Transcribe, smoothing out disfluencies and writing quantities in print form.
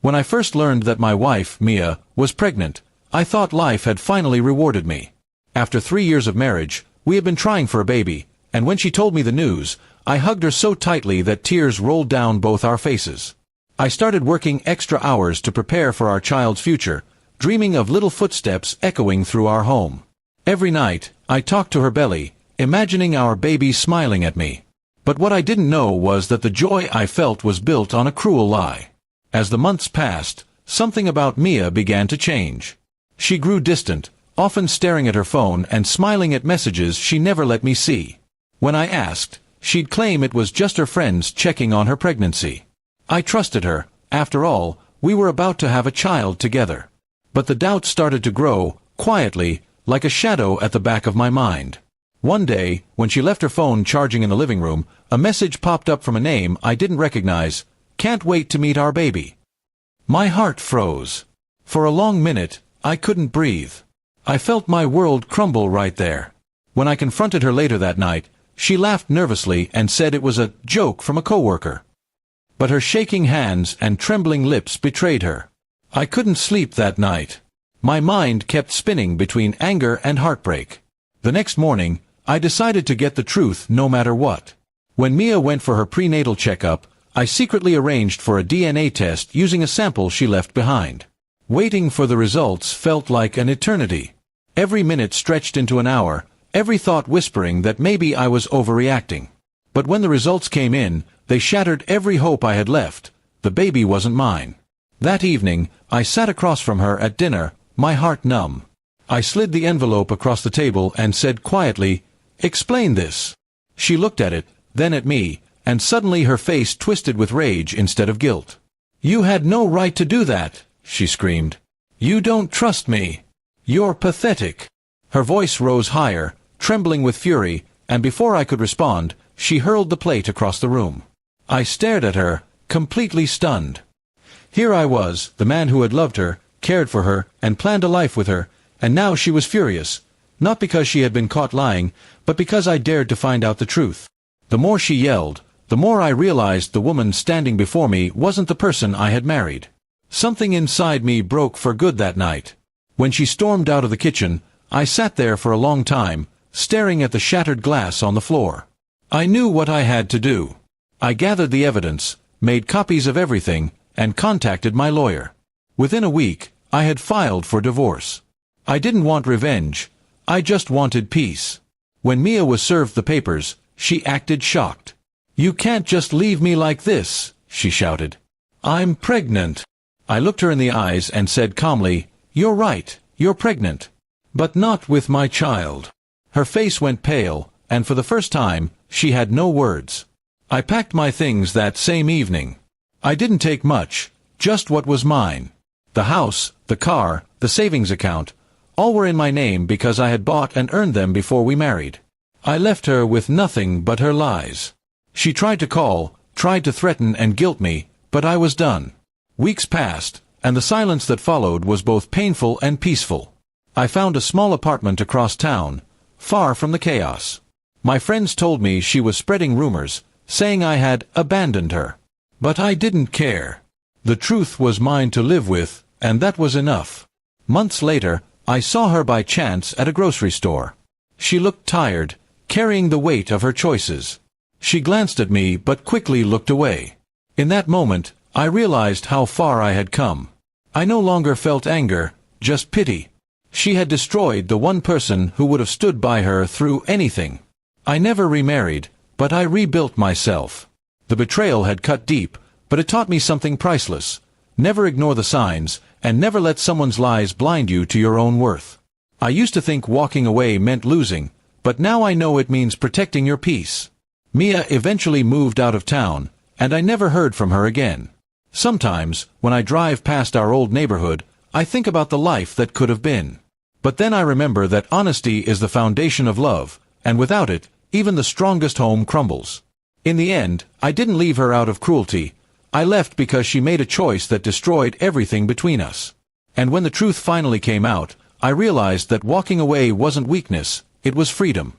When I first learned that my wife, Mia, was pregnant, I thought life had finally rewarded me. After 3 years of marriage, we had been trying for a baby, and when she told me the news, I hugged her so tightly that tears rolled down both our faces. I started working extra hours to prepare for our child's future, dreaming of little footsteps echoing through our home. Every night, I talked to her belly, imagining our baby smiling at me. But what I didn't know was that the joy I felt was built on a cruel lie. As the months passed, something about Mia began to change. She grew distant, often staring at her phone and smiling at messages she never let me see. When I asked, she'd claim it was just her friends checking on her pregnancy. I trusted her. After all, we were about to have a child together. But the doubt started to grow, quietly, like a shadow at the back of my mind. One day, when she left her phone charging in the living room, a message popped up from a name I didn't recognize. "Can't wait to meet our baby." My heart froze. For a long minute, I couldn't breathe. I felt my world crumble right there. When I confronted her later that night, she laughed nervously and said it was a joke from a coworker. But her shaking hands and trembling lips betrayed her. I couldn't sleep that night. My mind kept spinning between anger and heartbreak. The next morning, I decided to get the truth no matter what. When Mia went for her prenatal checkup, I secretly arranged for a DNA test using a sample she left behind. Waiting for the results felt like an eternity. Every minute stretched into an hour, every thought whispering that maybe I was overreacting. But when the results came in, they shattered every hope I had left. The baby wasn't mine. That evening, I sat across from her at dinner, my heart numb. I slid the envelope across the table and said quietly, "Explain this." She looked at it, then at me, and suddenly her face twisted with rage instead of guilt. "You had no right to do that," she screamed. "You don't trust me. You're pathetic." Her voice rose higher, trembling with fury, and before I could respond, she hurled the plate across the room. I stared at her, completely stunned. Here I was, the man who had loved her, cared for her, and planned a life with her, and now she was furious, not because she had been caught lying, but because I dared to find out the truth. The more she yelled, the more I realized the woman standing before me wasn't the person I had married. Something inside me broke for good that night. When she stormed out of the kitchen, I sat there for a long time, staring at the shattered glass on the floor. I knew what I had to do. I gathered the evidence, made copies of everything, and contacted my lawyer. Within a week, I had filed for divorce. I didn't want revenge. I just wanted peace. When Mia was served the papers, she acted shocked. "You can't just leave me like this," she shouted. "I'm pregnant." I looked her in the eyes and said calmly, "You're right, you're pregnant. But not with my child." Her face went pale, and for the first time, she had no words. I packed my things that same evening. I didn't take much, just what was mine. The house, the car, the savings account, all were in my name because I had bought and earned them before we married. I left her with nothing but her lies. She tried to call, tried to threaten and guilt me, but I was done. Weeks passed, and the silence that followed was both painful and peaceful. I found a small apartment across town, far from the chaos. My friends told me she was spreading rumors, saying I had abandoned her. But I didn't care. The truth was mine to live with, and that was enough. Months later, I saw her by chance at a grocery store. She looked tired, carrying the weight of her choices. She glanced at me but quickly looked away. In that moment, I realized how far I had come. I no longer felt anger, just pity. She had destroyed the one person who would have stood by her through anything. I never remarried, but I rebuilt myself. The betrayal had cut deep, but it taught me something priceless. Never ignore the signs, and never let someone's lies blind you to your own worth. I used to think walking away meant losing, but now I know it means protecting your peace. Mia eventually moved out of town, and I never heard from her again. Sometimes, when I drive past our old neighborhood, I think about the life that could have been. But then I remember that honesty is the foundation of love, and without it, even the strongest home crumbles. In the end, I didn't leave her out of cruelty. I left because she made a choice that destroyed everything between us. And when the truth finally came out, I realized that walking away wasn't weakness, it was freedom.